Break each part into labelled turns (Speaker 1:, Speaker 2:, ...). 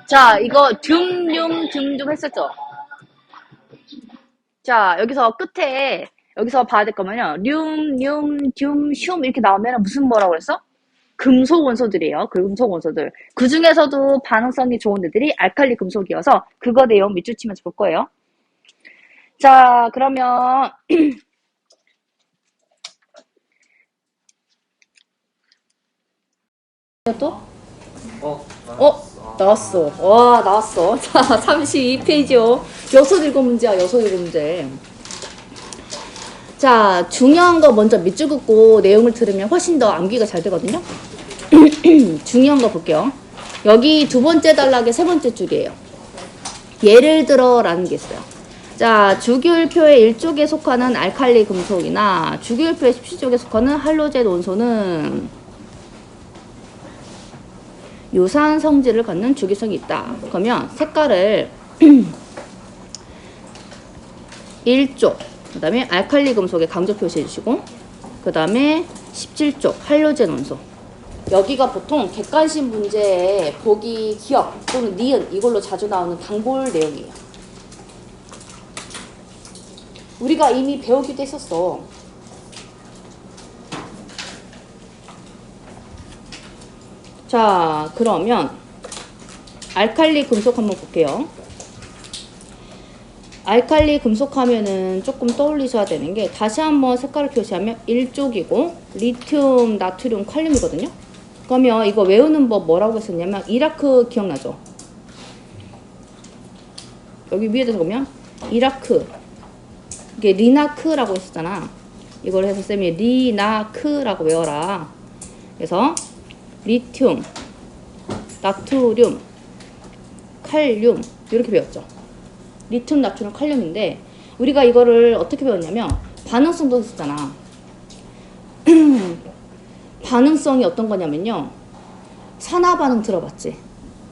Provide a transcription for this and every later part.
Speaker 1: 자, 이거 듬듬듬듬 했었죠? 자, 여기서 끝에, 여기서 봐야 될 거면요. 듐듐듐 이렇게 나오면 무슨 뭐라고 그랬어? 금속 원소들이에요. 그 금속 원소들. 그 중에서도 반응성이 좋은 애들이 알칼리 금속이어서 그거 내용 밑줄 치면서 볼 거예요. 자, 그러면 또?
Speaker 2: 어,
Speaker 1: 어? 나왔어. 와, 나왔어. 자, 32페이지요. 여섯 일곱 문제야, 여섯 일곱 문제. 자, 중요한 거 먼저 밑줄 긋고 내용을 들으면 훨씬 더 암기가 잘 되거든요. 중요한 거 볼게요. 여기 두 번째 단락의 세 번째 줄이에요. 예를 들어 라는 게 있어요. 자, 주기율표의 1쪽에 속하는 알칼리 금속이나 주기율표의 17쪽에 속하는 할로젠 원소는 유사한 성질을 갖는 주기성이 있다. 그러면 색깔을 1쪽, 그 다음에 알칼리 금속에 강조 표시해 주시고, 그 다음에 17쪽 할로젠 원소. 여기가 보통 객관식 문제에 보기 기억 또는 니은 이걸로 자주 나오는 단골 내용이에요. 우리가 이미 배우기도 했었어. 자, 그러면 알칼리 금속 한번 볼게요. 알칼리 금속 하면은 조금 떠올리셔야 되는 게, 다시 한번 색깔을 표시하면 1쪽이고 리튬, 나트륨, 칼륨이거든요. 그러면 이거 외우는 법 뭐라고 했었냐면, 이라크 기억나죠? 여기 위에다 적으면 이라크, 이게 리나크라고 했었잖아. 이걸 해서 쌤이 리나크라고 외워라. 그래서 리튬, 나트륨, 칼륨 이렇게 배웠죠. 리튬, 나트륨, 칼륨인데 우리가 이거를 어떻게 배웠냐면 반응성도 했었잖아. 반응성이 어떤 거냐면요. 산화반응 들어봤지?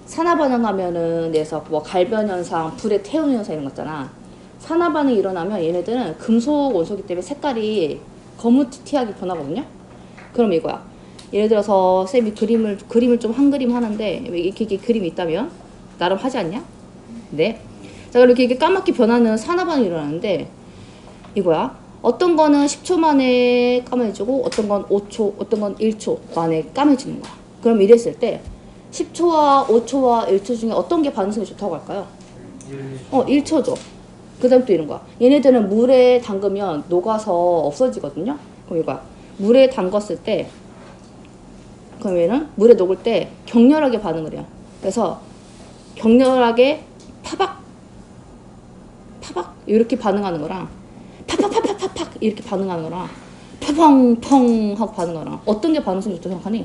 Speaker 1: 산화반응 하면은 내서 뭐 갈변 현상, 불의 태운 현상 이런 거 있잖아. 산화반응이 일어나면 얘네들은 금속 원소기 때문에 색깔이 거무튀튀하게 변하거든요. 그럼 이거야. 예를 들어서 쌤이 그림을 좀 한 그림 하는데 이렇게 그림이 있다면 나름 하지 않냐? 네. 자, 이렇게 까맣게 변하는 산화반응이 일어나는데 이거야. 어떤 거는 10초 만에 까매지고 어떤 건 5초, 어떤 건 1초 만에 까매지는 거야. 그럼 이랬을 때 10초와 5초와 1초 중에 어떤 게 반응성이 좋다고 할까요? 1초죠. 그 다음 또 이런 거야. 얘네들은 물에 담그면 녹아서 없어지거든요. 그럼 이거야. 물에 담갔을 때, 그러면은 물에 녹을 때 격렬하게 반응을 해요. 그래서 격렬하게 파박 이렇게 반응하는 거랑 팍팍팍팍팍 이렇게 반응하는 거랑 펑펑 하고 반응하는 거랑 어떤 게 반응성이 좋다고 생각하니?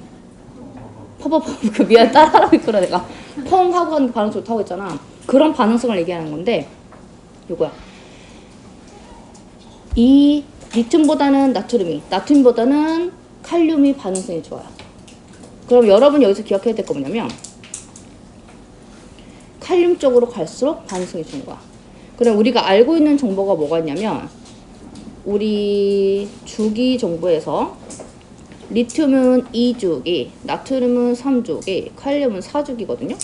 Speaker 1: 퍼퍼퍼 미안 따라하고 있구나 내가. 펑 하고 하는 게 반응 좋다고 했잖아. 그런 반응성을 얘기하는 건데 요거야. 이 리튬보다는 나트륨보다는 칼륨이 반응성이 좋아요. 그럼 여러분 여기서 기억해야 될 거 뭐냐면 칼륨 쪽으로 갈수록 반응성이 좋은 거야. 그럼 우리가 알고 있는 정보가 뭐가 있냐면, 우리 주기 정보에서 리튬은 2주기, 나트륨은 3주기, 칼륨은 4주기거든요.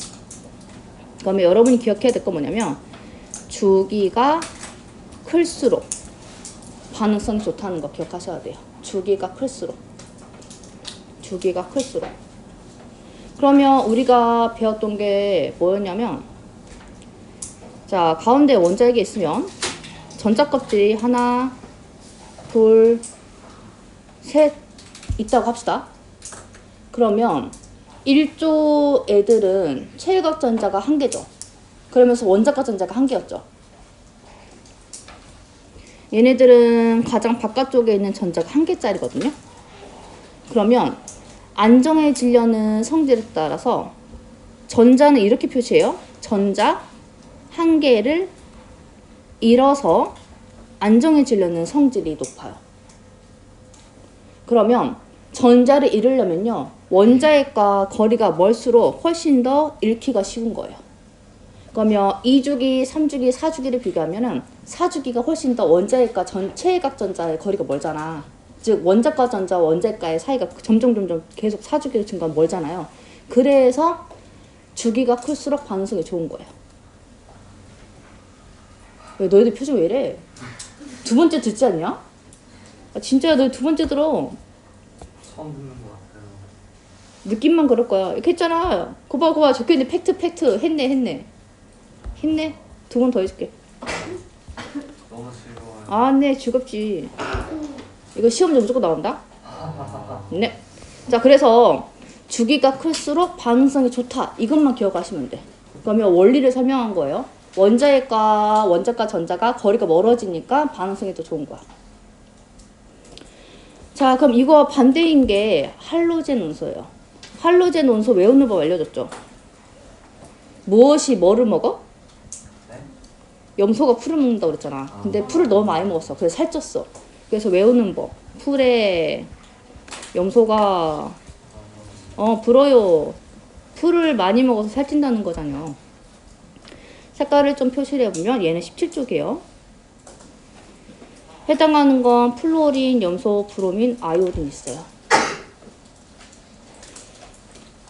Speaker 1: 그러면 여러분이 기억해야 될 거 뭐냐면 주기가 클수록 반응성이 좋다는 거 기억하셔야 돼요. 주기가 클수록. 그러면 우리가 배웠던 게 뭐였냐면, 자, 가운데 원자핵이 있으면 전자껍질이 하나, 둘, 셋 있다고 합시다. 그러면 1조 애들은 최외각 전자가 한 개죠. 그러면서 원자가 전자가 한 개였죠. 얘네들은 가장 바깥쪽에 있는 전자가 한 개짜리거든요. 그러면 안정해지려는 성질에 따라서 전자는 이렇게 표시해요. 전자 한 개를 잃어서 안정해지려는 성질이 높아요. 그러면 전자를 잃으려면요, 원자핵과 거리가 멀수록 훨씬 더 잃기가 쉬운 거예요. 그러면 2주기, 3주기, 4주기를 비교하면은 4주기가 훨씬 더 원자핵과 최외각 전자의 거리가 멀잖아. 즉 원자과 전자와 원자핵과의 사이가 점점 계속 4주기로 증가하면 멀잖아요. 그래서 주기가 클수록 반응성이 좋은 거예요. 왜 너희들 표정 왜 이래? 두 번째 듣지 않냐? 아, 진짜야, 너희 두 번째 들어.
Speaker 2: 처음 듣는 것 같아요.
Speaker 1: 느낌만 그럴 거야. 이렇게 했잖아. 거봐 거봐, 적혀있네. 팩트 했네. 두 번 더 해줄게.
Speaker 2: 너무 즐거워요.
Speaker 1: 아, 네, 즐겁지. 이거 시험지 무조건 나온다. 네. 자, 그래서 주기가 클수록 반응성이 좋다, 이것만 기억하시면 돼. 그러면 원리를 설명한 거예요. 원자핵과 원자과 전자가 거리가 멀어지니까 반응성이 더 좋은 거야. 자, 그럼 이거 반대인 게 할로젠 원소예요. 할로젠 원소 외우는 법 알려줬죠? 무엇이 뭐를 먹어?
Speaker 2: 네?
Speaker 1: 염소가 풀을 먹는다고 그랬잖아. 근데 풀을 너무 많이 먹었어. 그래서 살쪘어. 그래서 외우는 법. 풀에 염소가 불어요. 풀을 많이 먹어서 살찐다는 거잖아요. 색깔을 좀 표시를 해보면 얘는 17쪽이에요. 해당하는 건 플로린, 염소, 브로민, 아이오딘 있어요.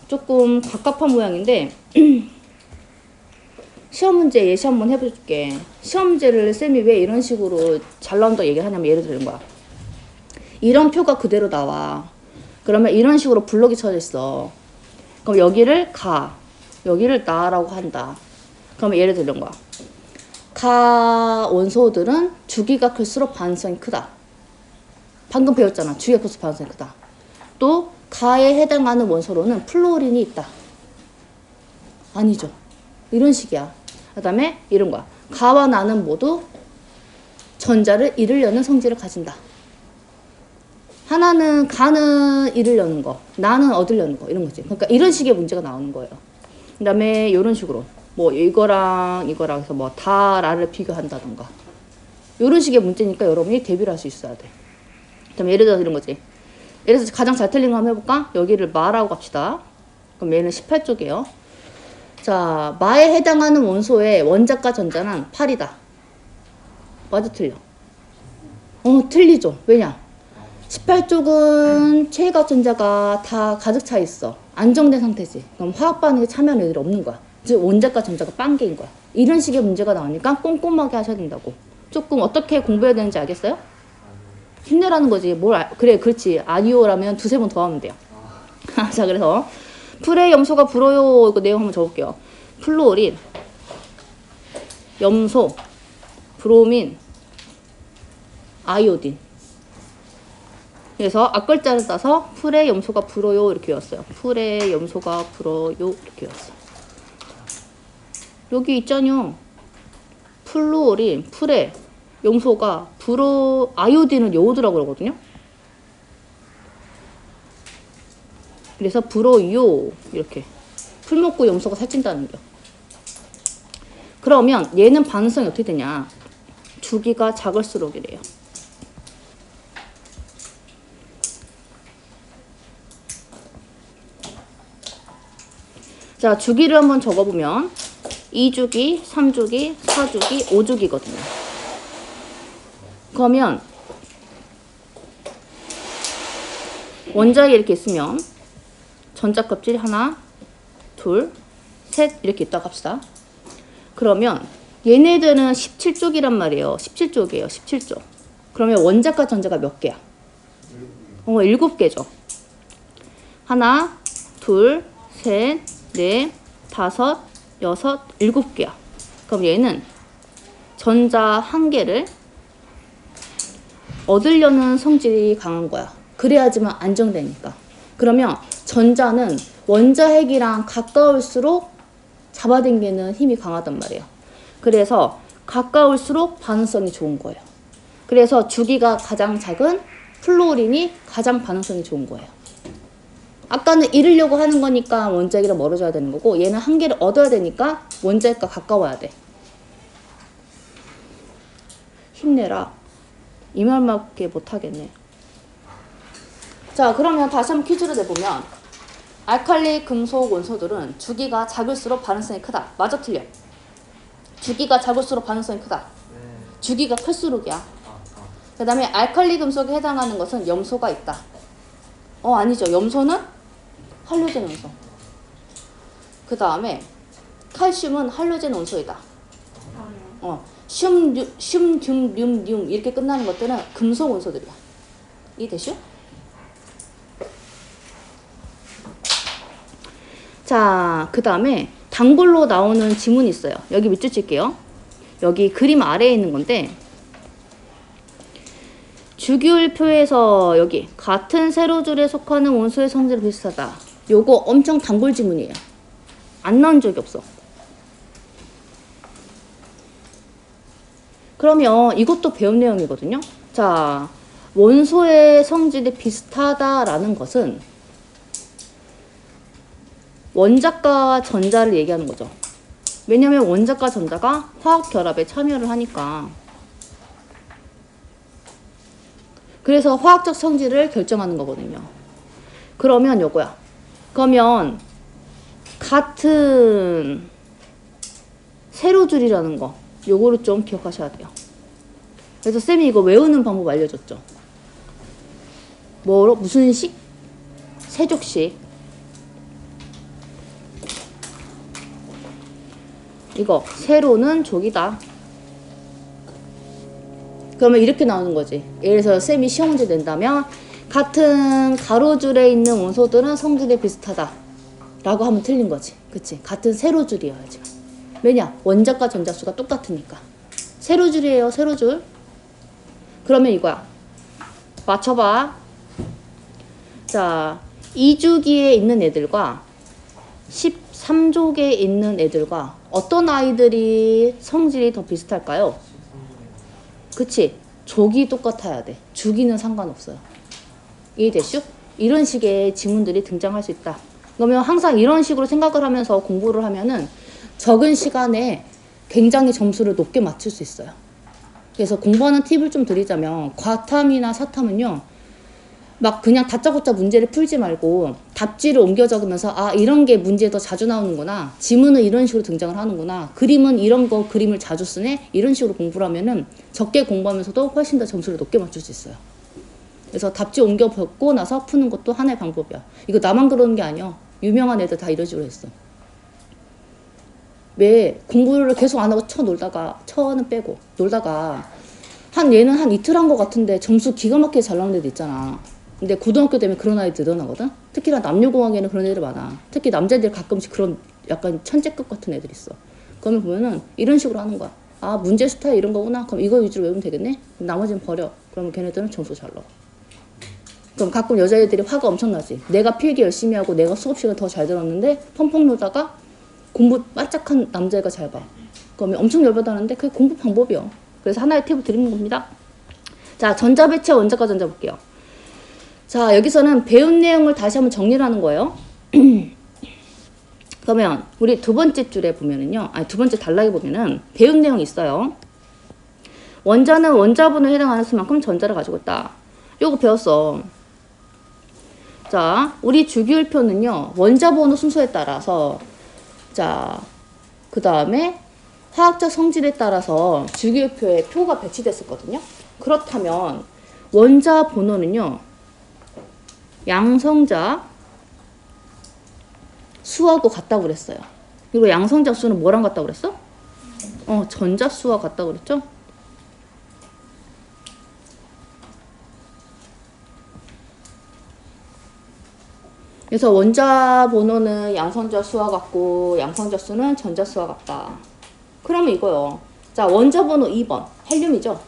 Speaker 1: 조금 갑갑한 모양인데 시험 문제 예시 한번 해볼게. 시험 문제를 쌤이 왜 이런 식으로 잘 나온다고 얘기를 하냐면, 예를 들는 거야. 이런 표가 그대로 나와. 그러면 이런 식으로 블럭이 쳐져 있어. 그럼 여기를 가, 여기를 나라고 한다. 그러면 예를 들는 거야. 가 원소들은 주기가 클수록 반응성이 크다. 방금 배웠잖아. 주기가 클수록 반응성이 크다. 또 가에 해당하는 원소로는 플로린이 있다. 아니죠. 이런 식이야. 그 다음에 이런 거야. 가와 나는 모두 전자를 잃으려는 성질을 가진다. 하나는 가는 잃으려는 거, 나는 얻으려는 거, 이런 거지. 그러니까 이런 식의 문제가 나오는 거예요. 그 다음에 이런 식으로 뭐 이거랑 해서 뭐 다라를 비교한다던가, 이런 식의 문제니까 여러분이 대비를 할 수 있어야 돼. 그다음에 예를 들어서 이런 거지. 예를 들어서 가장 잘 틀린 거 한번 해볼까? 여기를 마라고 갑시다. 그럼 얘는 18쪽이에요. 자, 마에 해당하는 원소의 원자과 전자는 8이다. 맞아, 틀려? 틀리죠. 왜냐? 18쪽은 최외각 전자가 다 가득 차 있어. 안정된 상태지. 그럼 화학 반응에 참여하는 애들이 없는 거야. 즉 원자과 전자가 빵개인 거야. 이런 식의 문제가 나오니까 꼼꼼하게 하셔야 된다고. 조금 어떻게 공부해야 되는지 알겠어요? 힘내라는 거지. 그래, 그렇지. 아니오라면 두세 번 더 하면 돼요. 자, 그래서 풀의 염소가 불어요. 이거 내용 한번 적을게요. 플로린, 염소, 브로민, 아이오딘. 그래서 앞글자를 따서 풀의 염소가 불어요 이렇게 외웠어요. 풀의 염소가 불어요 이렇게 외웠어요. 여기 있잖요. 플로린, 풀의 염소가 불어, 아이오딘은 요오드라고 그러거든요. 그래서 불어요 이렇게. 풀 먹고 염소가 살찐다는 거. 그러면 얘는 반응성이 어떻게 되냐? 주기가 작을수록이래요. 자, 주기를 한번 적어보면 2주기, 3주기, 4주기, 5주기거든요. 그러면 원자에 이렇게 있으면 전자껍질 하나, 둘, 셋 이렇게 있다고 합시다. 그러면 얘네들은 17쪽이란 말이에요. 17쪽이에요. 17쪽. 그러면 원자과 전자가 몇 개야? 7개죠. 하나, 둘, 셋, 넷, 다섯, 여섯, 일곱 개야. 그럼 얘는 전자 한 개를 얻으려는 성질이 강한 거야. 그래야지만 안정되니까. 그러면 전자는 원자핵이랑 가까울수록 잡아당기는 힘이 강하단 말이에요. 그래서 가까울수록 반응성이 좋은 거예요. 그래서 주기가 가장 작은 플루오린이 가장 반응성이 좋은 거예요. 아까는 잃으려고 하는 거니까 원자핵이랑 멀어져야 되는 거고, 얘는 한 개를 얻어야 되니까 원자핵과 가까워야 돼. 힘내라. 이 말밖에 못하겠네. 자, 그러면 다시 한번 퀴즈를 내보면, 알칼리 금속 원소들은 주기가 작을수록 반응성이 크다. 맞아, 틀려? 주기가 작을수록 반응성이 크다.
Speaker 2: 네.
Speaker 1: 주기가 클수록이야.
Speaker 2: 아.
Speaker 1: 그 다음에 알칼리 금속에 해당하는 것은 염소가 있다. 아니죠. 염소는 할로젠 원소. 그 다음에 칼슘은 할로젠 원소이다. 슘, 듐, 륨 이렇게 끝나는 것들은 금속 원소들이야. 이해되시오? 자, 그 다음에 단골로 나오는 지문이 있어요. 여기 밑줄 칠게요. 여기 그림 아래에 있는 건데, 주기율표에서 여기 같은 세로줄에 속하는 원소의 성질이 비슷하다. 요거 엄청 단골 지문이에요. 안 나온 적이 없어. 그러면 이것도 배운 내용이거든요. 자, 원소의 성질이 비슷하다라는 것은 원자과 전자를 얘기하는 거죠. 왜냐면 원자과 전자가 화학 결합에 참여를 하니까. 그래서 화학적 성질을 결정하는 거거든요. 그러면 요거야. 그러면 같은 세로줄이라는 거, 요거를 좀 기억하셔야 돼요. 그래서 쌤이 이거 외우는 방법 알려줬죠. 뭐로? 무슨 식? 세족식. 이거 세로는 족이다. 그러면 이렇게 나오는 거지. 예를 들어서 쌤이 시험 문제 낸다면 같은 가로줄에 있는 원소들은 성질이 비슷하다 라고 하면 틀린 거지. 그치? 같은 세로줄이어야지. 왜냐? 원자과 전자수가 똑같으니까. 세로줄이에요. 세로줄. 그러면 이거야. 맞춰봐. 자, 2주기에 있는 애들과 13족에 있는 애들과 어떤 아이들이 성질이 더 비슷할까요? 그치? 족이 똑같아야 돼. 주기는 상관없어요. 이해되시죠? 이런 식의 지문들이 등장할 수 있다. 그러면 항상 이런 식으로 생각을 하면서 공부를 하면은 적은 시간에 굉장히 점수를 높게 맞출 수 있어요. 그래서 공부하는 팁을 좀 드리자면, 과탐이나 사탐은요, 막 그냥 다짜고짜 문제를 풀지 말고 답지를 옮겨 적으면서, 아, 이런 게 문제에 더 자주 나오는구나, 지문은 이런 식으로 등장을 하는구나, 그림은 이런 거 그림을 자주 쓰네, 이런 식으로 공부를 하면은 적게 공부하면서도 훨씬 더 점수를 높게 맞출 수 있어요. 그래서 답지 옮겨 벗고 나서 푸는 것도 하나의 방법이야. 이거 나만 그러는 게 아니야. 유명한 애들 다 이런 식으로 했어. 왜 공부를 계속 안 하고 쳐는 빼고 놀다가 얘는 한 이틀 한 것 같은데 점수 기가 막히게 잘 나오는 애도 있잖아. 근데 고등학교 되면 그런 아이 늘어나거든. 특히나 남녀공학에는 그런 애들 많아. 특히 남자들 가끔씩 그런 약간 천재급 같은 애들 있어. 그러면 보면은 이런 식으로 하는 거야. 아, 문제 스타일 이런 거구나. 그럼 이거 위주로 외우면 되겠네. 그럼 나머지는 버려. 그러면 걔네들은 점수 잘 나와. 그럼 가끔 여자애들이 화가 엄청나지. 내가 필기 열심히 하고 내가 수업 시간 더 잘 들었는데 펑펑 놀다가 공부 바짝한 남자애가 잘 봐. 그러면 엄청 열받았는데 그게 공부 방법이요. 그래서 하나의 팁을 드리는 겁니다. 자, 전자 배치 원자과 전자 볼게요. 자, 여기서는 배운 내용을 다시 한번 정리를 하는 거예요. 그러면 우리 두 번째 줄에 보면은요, 두 번째 단락에 보면은 배운 내용이 있어요. 원자는 원자분에 해당하는 수만큼 전자를 가지고 있다. 요거 배웠어. 자, 우리 주기율표는요, 원자 번호 순서에 따라서, 자, 그 다음에 화학적 성질에 따라서 주기율표에 표가 배치됐었거든요. 그렇다면 원자 번호는요, 양성자 수하고 같다고 그랬어요. 그리고 양성자 수는 뭐랑 같다고 그랬어? 전자 수와 같다고 그랬죠? 그래서 원자 번호는 양성자 수와 같고 양성자 수는 전자 수와 같다. 그러면 이거요. 자, 원자 번호 2번 헬륨이죠.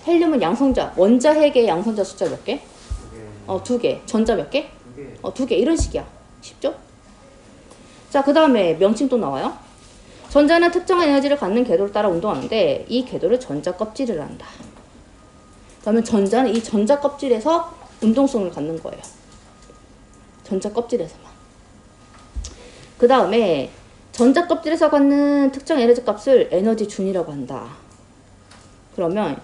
Speaker 1: 헬륨은 양성자 원자 핵의 양성자 숫자 몇 개? 2개. 전자 몇 개?
Speaker 2: 2개.
Speaker 1: 2개. 이런 식이야. 쉽죠? 자, 그 다음에 명칭 또 나와요. 전자는 특정한 에너지를 갖는 궤도를 따라 운동하는데 이 궤도를 전자 껍질을 한다. 그러면 전자는 이 전자 껍질에서 운동성을 갖는 거예요. 전자 껍질에서만. 그 다음에 전자 껍질에서 갖는 특정 에너지 값을 에너지 준이라고 한다. 그러면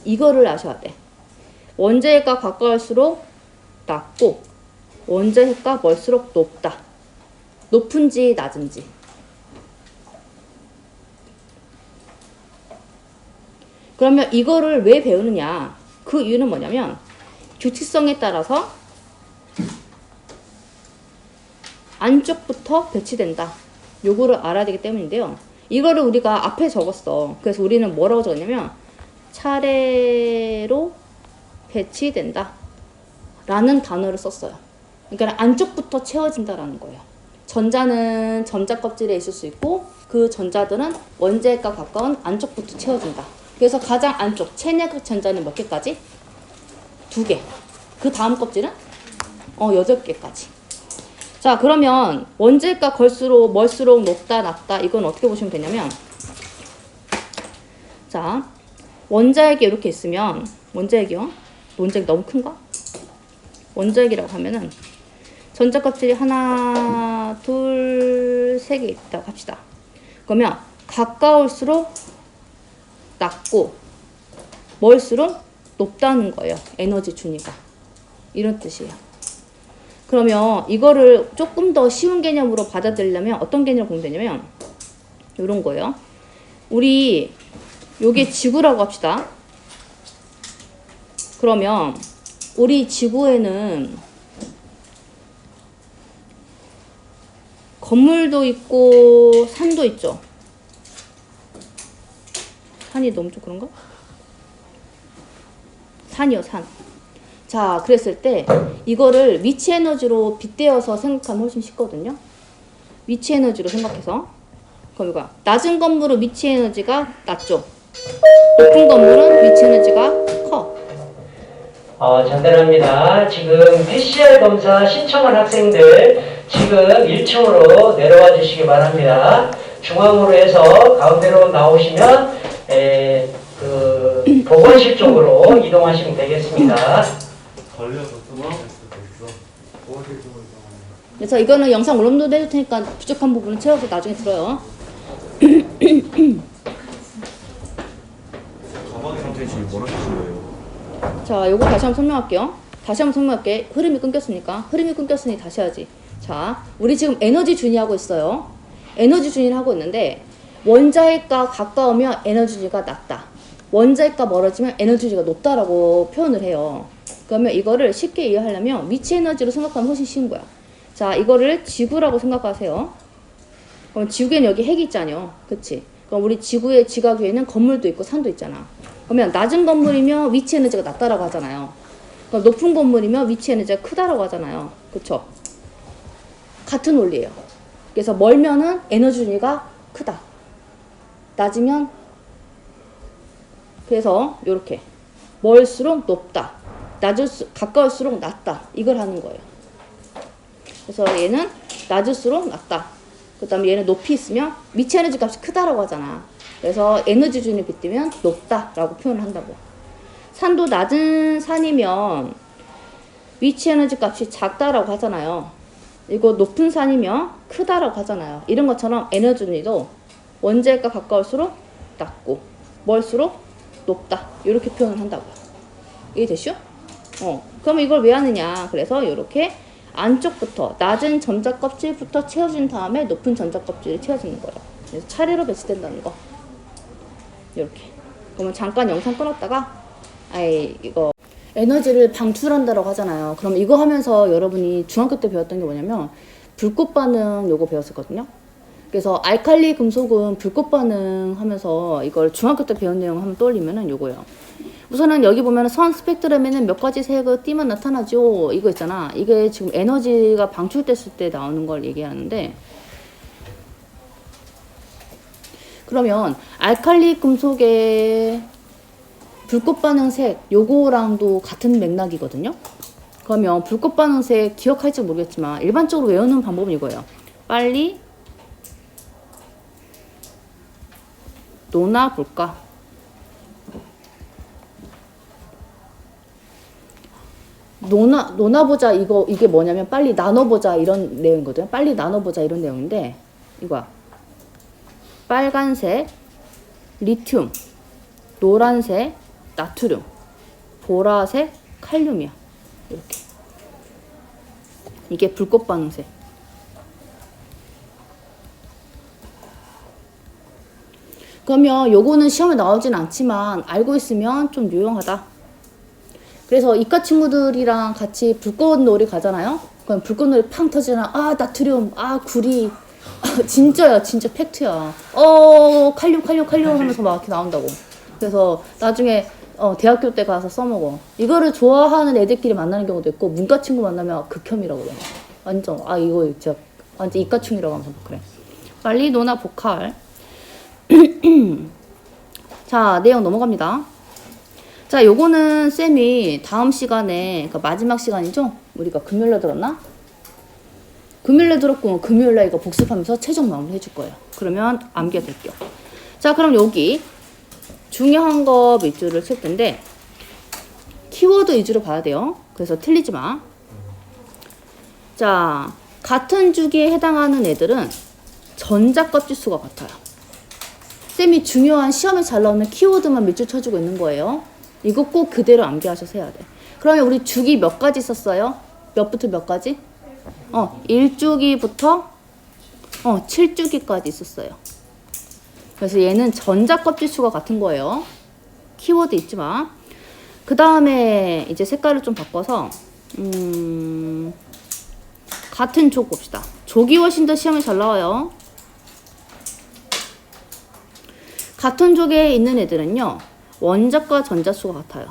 Speaker 1: 이거를 아셔야 돼. 원자핵과 가까울수록 낮고 원자핵과 멀수록 높다. 높은지 낮은지. 그러면 이거를 왜 배우느냐? 그 이유는 뭐냐면 규칙성에 따라서 안쪽부터 배치된다. 요거를 알아야 되기 때문인데요. 이거를 우리가 앞에 적었어. 그래서 우리는 뭐라고 적었냐면 차례로 배치된다 라는 단어를 썼어요. 그러니까 안쪽부터 채워진다라는 거예요. 전자는 전자 껍질에 있을 수 있고 그 전자들은 원자핵과 가까운 안쪽부터 채워진다. 그래서 가장 안쪽 체내각 전자는 몇 개까지? 2개. 그 다음 껍질은 8개까지. 자, 그러면 원자핵과 걸수록 멀수록 높다 낮다 이건 어떻게 보시면 되냐면, 자, 원자핵이 이렇게 있으면 원자핵이요. 원자핵 너무 큰가? 원자핵이라고 하면은 전자 껍질이 하나, 둘, 3개 있다고 합시다. 그러면 가까울수록 낮고 멀수록 높다는 거예요. 에너지 준위가. 이런 뜻이에요. 그러면 이거를 조금 더 쉬운 개념으로 받아들이려면 어떤 개념을 보면 되냐면 이런 거예요. 우리 요게 지구라고 합시다. 그러면 우리 지구에는 건물도 있고 산도 있죠. 산이 너무 좀 그런가? 산이요, 산. 자, 그랬을 때 이거를 위치 에너지로 빗대어서 생각하면 훨씬 쉽거든요. 위치 에너지로 생각해서. 그럼 이거 낮은 건물은 위치 에너지가 낮죠. 높은 건물은 위치 에너지가 커.
Speaker 3: 전달합니다. 지금 PCR 검사 신청한 학생들 지금 1층으로 내려와 주시기 바랍니다. 중앙으로 해서 가운데로 나오시면 그 보건실 쪽으로 이동하시면 되겠습니다.
Speaker 2: 걸려서 끊어질 수도 있어. 어디 좀
Speaker 1: 그래서 이거는 영상 올려도 해줄 테니까 부족한 부분은 채워서 나중에 들어요.
Speaker 2: 가방에 컨텐츠 뭐라 하신 거예요?
Speaker 1: 자, 요거 다시 한번 설명할게요. 다시 한번 설명할게. 흐름이 끊겼으니까. 흐름이 끊겼으니 다시 하지. 자, 우리 지금 에너지 준위하고 있어요. 에너지 준위를 하고 있는데 원자핵과 가까우면 에너지 준위가 낮다. 원자핵과 멀어지면 에너지 준위가 높다라고 표현을 해요. 그러면 이거를 쉽게 이해하려면 위치 에너지로 생각하면 훨씬 쉬운 거야. 자, 이거를 지구라고 생각하세요. 그럼 지구에는 여기 핵이 있잖아요. 그치? 그럼 우리 지구의 지각 위에는 건물도 있고 산도 있잖아. 그러면 낮은 건물이면 위치 에너지가 낮다라고 하잖아요. 그럼 높은 건물이면 위치 에너지가 크다라고 하잖아요. 그쵸? 같은 원리예요. 그래서 멀면은 에너지 준위가 크다. 낮으면 그래서 요렇게 멀수록 높다. 가까울수록 낮다. 이걸 하는 거예요. 그래서 얘는 낮을수록 낮다. 그 다음에 얘는 높이 있으면 위치 에너지 값이 크다라고 하잖아. 그래서 에너지 준위 빗대면 높다라고 표현을 한다고. 산도 낮은 산이면 위치 에너지 값이 작다라고 하잖아요. 이거 높은 산이면 크다라고 하잖아요. 이런 것처럼 에너지 준위도 원자핵과 가까울수록 낮고 멀수록 높다. 이렇게 표현을 한다고요. 이해되시죠? 그럼 이걸 왜 하느냐. 그래서 이렇게 안쪽부터 낮은 전자 껍질부터 채워진 다음에 높은 전자 껍질이 채워지는 거예요. 그래서 차례로 배치된다는 거. 이렇게. 그러면 잠깐 영상 끊었다가 이거 에너지를 방출한다라고 하잖아요. 그럼 이거 하면서 여러분이 중학교 때 배웠던 게 뭐냐면 불꽃 반응 요거 배웠었거든요. 그래서 알칼리 금속은 불꽃 반응 하면서 이걸 중학교 때 배운 내용 한번 떠올리면은 요거예요. 우선은 여기 보면 선 스펙트럼에는 몇 가지 색의 띠만 나타나죠. 이거 있잖아. 이게 지금 에너지가 방출됐을 때 나오는 걸 얘기하는데, 그러면 알칼리 금속의 불꽃 반응색 요거랑도 같은 맥락이거든요. 그러면 불꽃 반응색 기억할지 모르겠지만 일반적으로 외우는 방법은 이거예요. 빨리 논아볼까? 논아보자, 이게 뭐냐면 빨리 나눠보자 이런 내용이거든요. 빨리 나눠보자 이런 내용인데, 이거야. 빨간색 리튬, 노란색 나트륨, 보라색 칼륨이야. 이렇게. 이게 불꽃 반응색. 그러면 요거는 시험에 나오진 않지만 알고 있으면 좀 유용하다. 그래서 이과 친구들이랑 같이 불꽃놀이 가잖아요. 그럼 불꽃놀이 팡 터지잖아. 아 나트륨, 아 구리, 아, 진짜야, 진짜 팩트야. 칼륨 하면서 막 이렇게 나온다고. 그래서 나중에 대학교 때 가서 써먹어. 이거를 좋아하는 애들끼리 만나는 경우도 있고, 문과 친구 만나면 극혐이라고 그래. 완전 이거 진짜 완전 이과충이라고 하면서 그래. 빨리 논아 보칼. 자, 내용 넘어갑니다. 자, 요거는 쌤이 다음 시간에, 그러니까 마지막 시간이죠? 우리가 금요일날 들었나? 금요일날 들었고, 금요일날 이거 복습하면서 최종 마무리 해줄 거예요. 그러면 암기가 될게요. 자, 그럼 여기 중요한 거 위주를 칠 텐데, 키워드 위주로 봐야 돼요. 그래서 틀리지 마. 자, 같은 주기에 해당하는 애들은 전자값 지수가 같아요. 쌤이 중요한 시험에 잘 나오는 키워드만 몇 줄 쳐주고 있는 거예요. 이거 꼭 그대로 암기하셔서 해야 돼. 그러면 우리 주기 몇 가지 있었어요? 몇부터 몇 가지? 1주기부터 7주기까지 있었어요. 그래서 얘는 전자값 지수가 같은 거예요. 키워드 잊지 마. 그 다음에 이제 색깔을 좀 바꿔서 같은 족 봅시다. 족이 훨씬 더 시험에 잘 나와요. 같은 족에 있는 애들은요, 원자과 전자수가 같아요.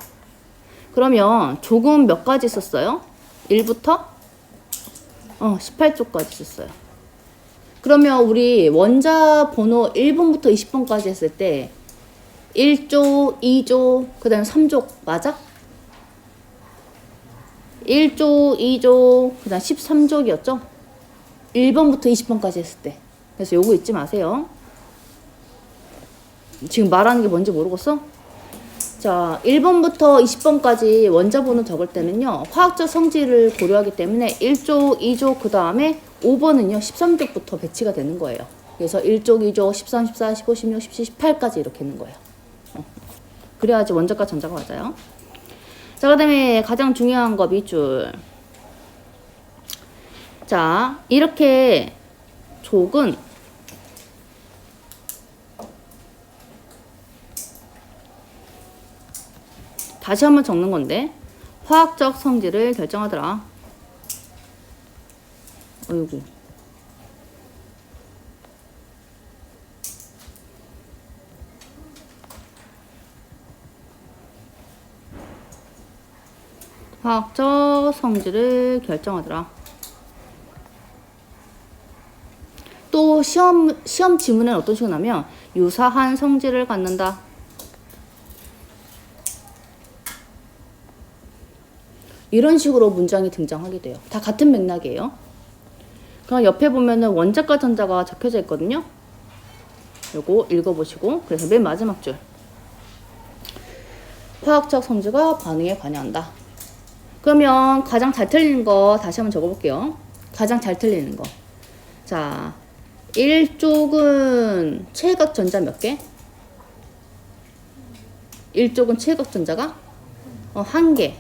Speaker 1: 그러면 족은 몇 가지 있었어요? 1부터 18쪽까지 있었어요. 그러면 우리 원자 번호 1번부터 20번까지 했을 때 1조, 2조, 그 다음에 3조 맞아? 1조, 2조, 그 다음 13족이었죠? 1번부터 20번까지 했을 때. 그래서 요거 잊지 마세요. 지금 말하는 게 뭔지 모르겠어? 자, 1번부터 20번까지 원자 번호 적을 때는요, 화학적 성질을 고려하기 때문에 1조, 2조, 그 다음에 5번은요, 13족부터 배치가 되는 거예요. 그래서 1족, 2족, 13, 14, 15, 16, 17, 18까지 이렇게 있는 거예요. 그래야지 원자과 전자가 맞아요. 자, 그 다음에 가장 중요한 거 밑줄. 자, 이렇게 족은 다시 한번 적는 건데, 화학적 성질을 결정하더라. 어이구. 화학적 성질을 결정하더라. 또 시험 지문에는 어떤 식으로 나면 유사한 성질을 갖는다. 이런 식으로 문장이 등장하게 돼요. 다 같은 맥락이에요. 그럼 옆에 보면은 원자과 전자가 적혀져 있거든요. 요거 읽어보시고, 그래서 맨 마지막 줄. 화학적 성질과 반응에 관여한다. 그러면 가장 잘 틀리는 거 다시 한번 적어볼게요. 가장 잘 틀리는 거. 자, 1쪽은 최각 전자 몇 개? 1쪽은 최각 전자가 1개.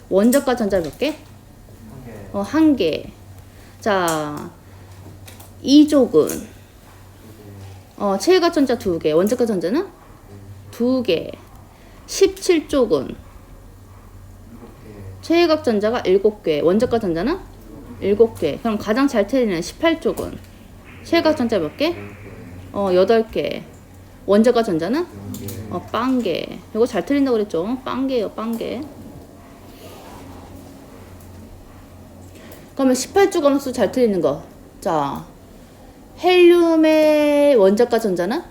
Speaker 1: 원자과 전자 몇 개? 1개. 자, 2족은 최각 전자 2개, 원자과 전자는 2개. 17족은 최각 전자가 7개, 원자과 전자는 7개. 그럼 가장 잘 틀리는 18족은 최각 전자 몇 개? 8개. 원자과 전자는 빵개. 이거 잘 틀린다고 그랬죠? 빵개예요, 빵개. 그러면 18주 검수 잘 틀리는 거. 자, 헬륨의 원자과 전자는?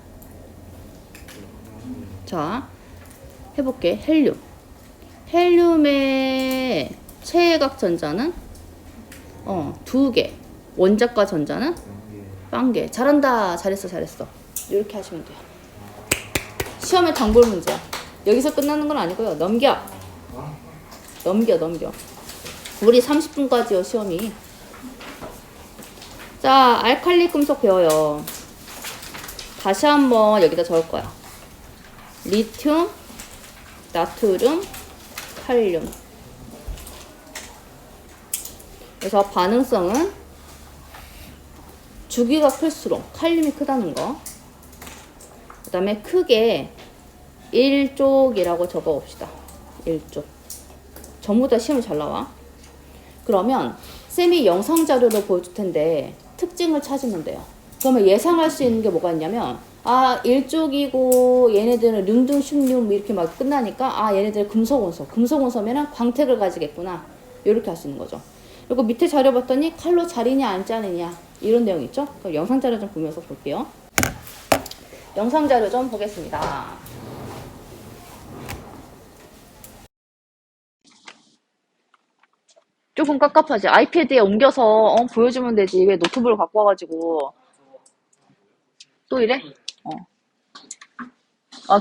Speaker 1: 자, 해볼게. 헬륨. 헬륨의 최외각 전자는? 2개. 원자과 전자는? 빵개. 잘한다. 잘했어, 잘했어. 이렇게 하시면 돼요. 시험의 단골 문제야. 여기서 끝나는 건 아니고요. 넘겨. 넘겨. 우리 30분까지요, 시험이. 자, 알칼리 금속 배워요. 다시 한번 여기다 적을 거야. 리튬, 나트륨, 칼륨. 그래서 반응성은 주기가 클수록 칼륨이 크다는 거. 그 다음에 크게 1쪽이라고 적어 봅시다. 1쪽. 전부 다 시험이 잘 나와. 그러면 쌤이 영상 자료로 보여줄 텐데 특징을 찾으면 돼요. 그러면 예상할 수 있는 게 뭐가 있냐면, 아, 1쪽이고 얘네들은 륨등 슘륨 이렇게 막 끝나니까, 아, 얘네들 금속원소. 금속원소면은 광택을 가지겠구나. 이렇게 할 수 있는 거죠. 그리고 밑에 자료 봤더니 칼로 자리냐 안 자르냐 이런 내용 있죠? 그럼 영상 자료 좀 보면서 볼게요. 영상 자료 좀 보겠습니다. 조금 깝깝하지. 아이패드에 옮겨서 보여주면 되지. 왜 노트북을 갖고 와가지고 또 이래?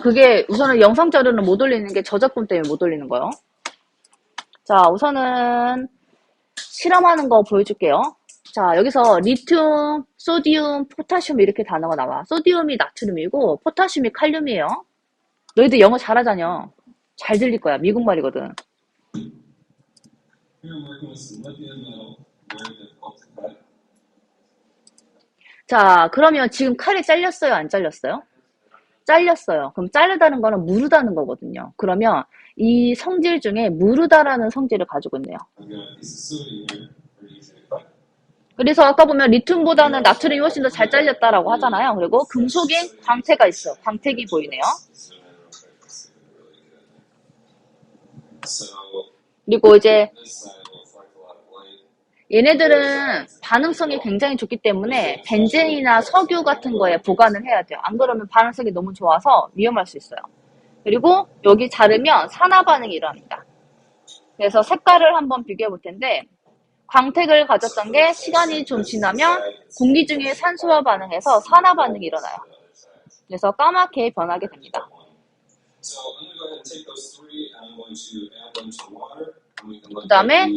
Speaker 1: 그게 우선은 영상 자료는 못 올리는 게 저작권 때문에 못 올리는 거예요. 자, 우선은 실험하는 거 보여줄게요. 자, 여기서 리튬, 소디움, 포타슘 이렇게 단어가 나와. 소디움이 나트륨이고 포타슘이 칼륨이에요. 너희들 영어 잘하잖여. 잘 들릴 거야. 미국 말이거든. 자, 그러면 지금 칼이 잘렸어요? 안 잘렸어요? 잘렸어요. 그럼 자르다는 거는 무르다는 거거든요. 그러면 이 성질 중에 무르다라는 성질을 가지고 있네요. 그래서 아까 보면 리튬보다는 나트륨이 훨씬 더 잘 잘렸다라고 하잖아요. 그리고 금속에 광택가 있어. 광택이 보이네요. 그리고 이제 얘네들은 반응성이 굉장히 좋기 때문에 벤젠이나 석유 같은 거에 보관을 해야 돼요. 안 그러면 반응성이 너무 좋아서 위험할 수 있어요. 그리고 여기 자르면 산화 반응이 일어납니다. 그래서 색깔을 한번 비교해 볼 텐데, 광택을 가졌던 게 시간이 좀 지나면 공기 중에 산소와 반응해서 산화 반응이 일어나요. 그래서 까맣게 변하게 됩니다. 그 다음에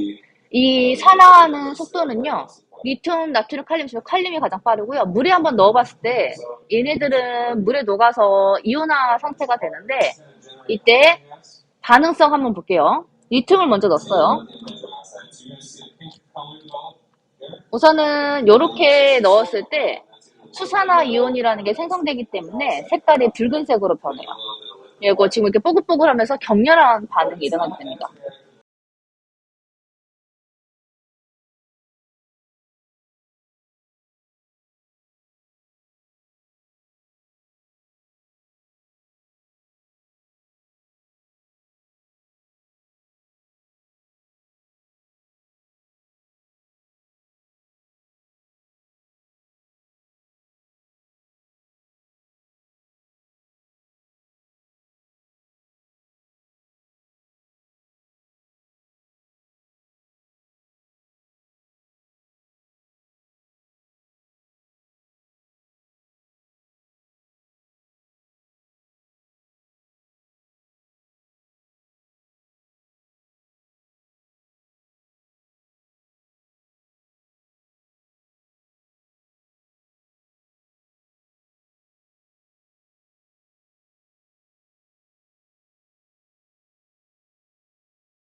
Speaker 1: 이 산화하는 속도는요, 리튬, 나트륨, 칼륨 중에 칼륨이 가장 빠르고요. 물에 한번 넣어봤을 때 얘네들은 물에 녹아서 이온화 상태가 되는데, 이때 반응성 한번 볼게요. 리튬을 먼저 넣었어요. 우선은 이렇게 넣었을 때 수산화 이온이라는 게 생성되기 때문에 색깔이 붉은색으로 변해요. 그리고 지금 이렇게 뽀글뽀글하면서 격렬한 반응이 일어나게 됩니다.